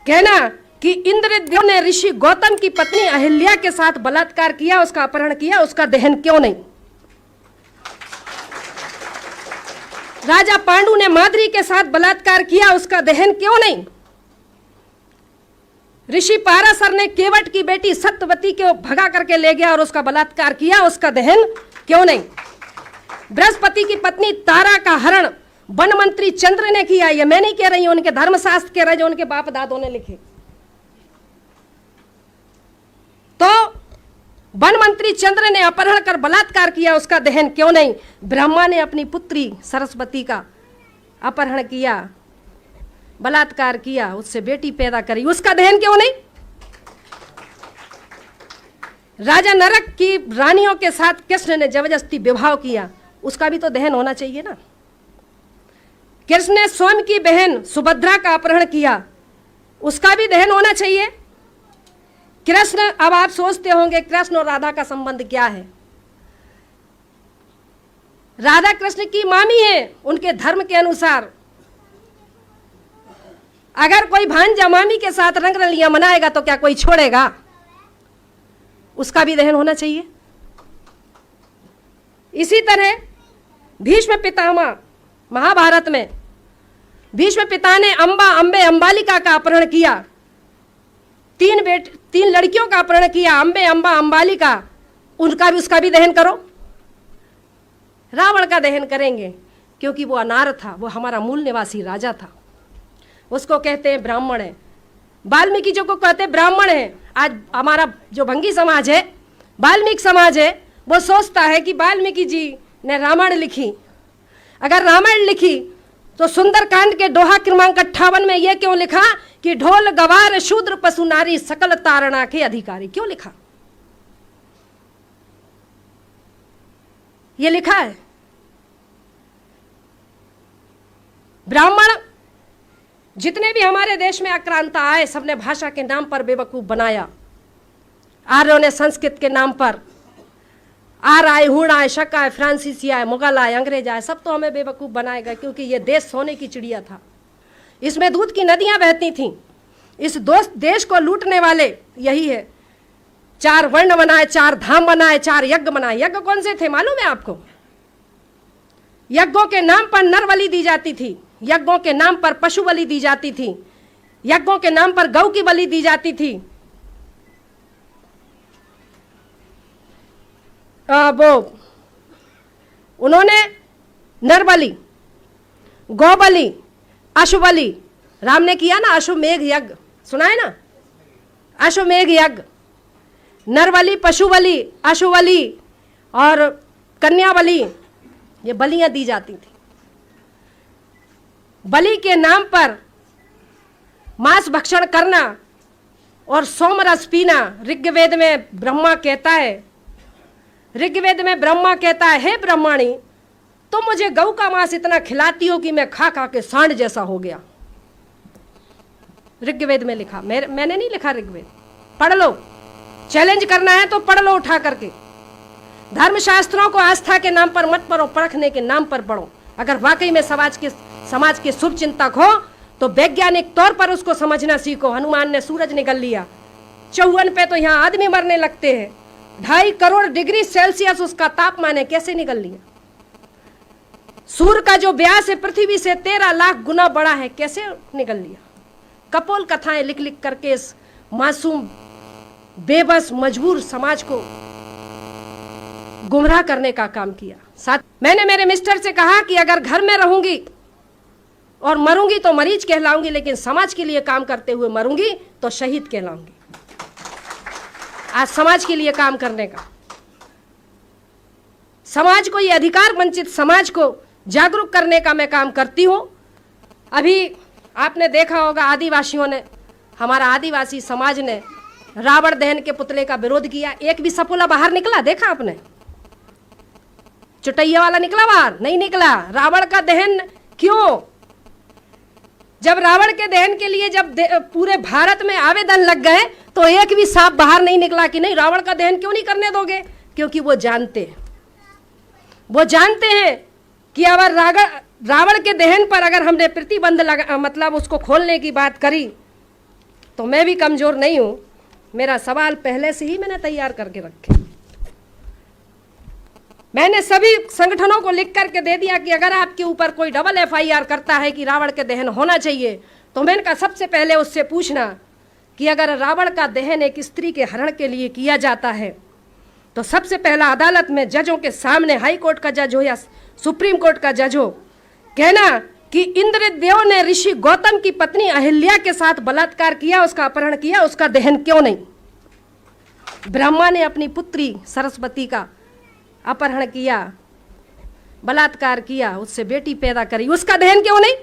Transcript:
कहना कि इंद्रदेव ने ऋषि गौतम की पत्नी अहिल्या के साथ बलात्कार किया, उसका अपहरण किया, उसका दहन क्यों नहीं? राजा पांडु ने माद्री के साथ बलात्कार किया, उसका दहन क्यों नहीं? ऋषि पाराशर ने केवट की बेटी सत्यवती को भगा करके ले गया और उसका बलात्कार किया, उसका दहन क्यों नहीं? बृहस्पति की पत्नी तारा का हरण वन मंत्री चंद्र ने किया। ये मैं नहीं कह रही हूं, उनके धर्मशास्त्र कह रहे जो उनके बाप दादों ने लिखे। तो वन मंत्री चंद्र ने अपहरण कर बलात्कार किया, उसका दहन क्यों नहीं? ब्रह्मा ने अपनी पुत्री सरस्वती का अपहरण किया, बलात्कार किया, उससे बेटी पैदा करी, उसका दहन क्यों नहीं? राजा नरक की रानियों के साथ कृष्ण ने जबरदस्ती विवाह किया, उसका भी तो दहन होना चाहिए ना। कृष्ण ने स्वयं की बहन सुभद्रा का अपहरण किया, उसका भी दहन होना चाहिए। कृष्ण, अब आप सोचते होंगे कृष्ण और राधा का संबंध क्या है? राधा कृष्ण की मामी है, उनके धर्म के अनुसार अगर कोई भांजा मामी के साथ रंग रलियां मनाएगा तो क्या कोई छोड़ेगा? उसका भी दहन होना चाहिए। इसी तरह भीष्म पितामह, महाभारत में भीष्म पिता ने अंबे अंबालिका का अपहरण किया, तीन लड़कियों का अपहरण किया, अंबे, अंबा, अंबालिका, उसका भी दहन करो। रावण का दहन करेंगे क्योंकि वो अनार था, वो हमारा मूल निवासी राजा था, उसको कहते हैं ब्राह्मण है। वाल्मीकि जो को कहते हैं ब्राह्मण है। आज हमारा जो भंगी समाज है, वाल्मीकि समाज है, वो सोचता है कि वाल्मीकि जी ने रामायण लिखी। अगर रामायण लिखी तो सुंदरकांड के दोहा क्रमांक 58 में यह क्यों लिखा कि ढोल गवार शूद्र पशु नारी सकल तारणा के अधिकारी? क्यों लिखा? यह लिखा है। ब्राह्मण जितने भी हमारे देश में आक्रांता आए, सबने भाषा के नाम पर बेवकूफ बनाया। आर्यों ने संस्कृत के नाम पर, आर आए, हुण आए, शक आए, फ्रांसीसी आए, मुगल आए, अंग्रेज आए, सब तो हमें बेवकूफ बनाएगा, क्योंकि ये देश सोने की चिड़िया था, इसमें दूध की नदियां बहती थीं। इस देश को लूटने वाले यही है। 4 वर्ण बनाए, 4 धाम बनाए, 4 यज्ञ बनाए। यज्ञ कौन से थे मालूम है आपको? यज्ञों के नाम पर नर बलि दी जाती थी, यज्ञों के नाम पर पशु बलि दी जाती थी, यज्ञों के नाम पर गौ की बलि दी जाती थी। वो उन्होंने नर बलि, गौ बलि, अश्व बलि, राम ने किया ना अश्वमेघ यज्ञ, सुना है ना? अश्वमेघ यज्ञ, नर बलि, पशु बलि, अश्व बलि और कन्या बलि, ये बलियां दी जाती थी। बलि के नाम पर मांस भक्षण करना और सोमरस पीना, ऋग्वेद में ब्रह्मा कहता है, ऋग्वेद में ब्रह्मा कहता है, हे ब्रह्माणी, तुम मुझे गौ का मांस इतना खिलाती हो कि मैं खा खा के सांड जैसा हो गया। ऋग्वेद में लिखा, मैंने नहीं लिखा ऋग्वेद, पढ़ लो। चैलेंज करना है तो पढ़ लो उठा करके। धर्मशास्त्रों को आस्था के नाम पर मत पढ़ो, परखने के नाम पर पढ़ो। अगर वाकई में समाज के शुभ चिंतक हो तो वैज्ञानिक तौर पर उसको समझना सीखो। हनुमान ने सूरज निगल लिया, 54 पे तो यहाँ आदमी मरने लगते हैं, 2.5 करोड़ डिग्री सेल्सियस उसका तापमान है, कैसे निकल लिया? सूर्य का जो व्यास है पृथ्वी से 13 लाख गुना बड़ा है, कैसे निकल लिया? कपोल कथाएं लिख लिख करके इस मासूम बेबस मजबूर समाज को गुमराह करने का काम किया। साथ मैंने मेरे मिस्टर से कहा कि अगर घर में रहूंगी और मरूंगी तो मरीज कहलाऊंगी, लेकिन समाज के लिए काम करते हुए मरूंगी तो शहीद कहलाऊंगी। आज समाज के लिए काम करने का, समाज को, ये अधिकार वंचित समाज को जागरूक करने का मैं काम करती हूं। अभी आपने देखा होगा आदिवासियों ने, हमारा आदिवासी समाज ने रावण दहन के पुतले का विरोध किया। एक भी सपोला बाहर निकला? देखा आपने? चुटैया वाला निकला बाहर? नहीं निकला। रावण का दहन क्यों? जब रावण के दहन के लिए जब पूरे भारत में आवेदन लग गए तो एक भी सांप बाहर नहीं निकला कि नहीं रावण का दहन क्यों नहीं करने दोगे? क्योंकि वो जानते हैं कि अगर रावण के दहन पर अगर हमने प्रतिबंध लगा, मतलब उसको खोलने की बात करी तो मैं भी कमजोर नहीं हूं। मेरा सवाल पहले से ही मैंने तैयार करके रखे। मैंने सभी संगठनों को लिख करके दे दिया कि अगर आपके ऊपर कोई डबल FIR करता है कि रावण के दहन होना चाहिए, तो मैंने कहा सबसे पहले उससे पूछना कि अगर रावण का दहन एक स्त्री के हरण के लिए किया जाता है तो सबसे पहला अदालत में जजों के सामने, हाई कोर्ट का जज हो या सुप्रीम कोर्ट का जज हो, कहना कि इंद्रदेव ने ऋषि गौतम की पत्नी अहिल्या के साथ बलात्कार किया, उसका अपहरण किया, उसका दहन क्यों नहीं? ब्रह्मा ने अपनी पुत्री सरस्वती का अपहरण किया, बलात्कार किया, उससे बेटी पैदा करी, उसका दहन क्यों नहीं?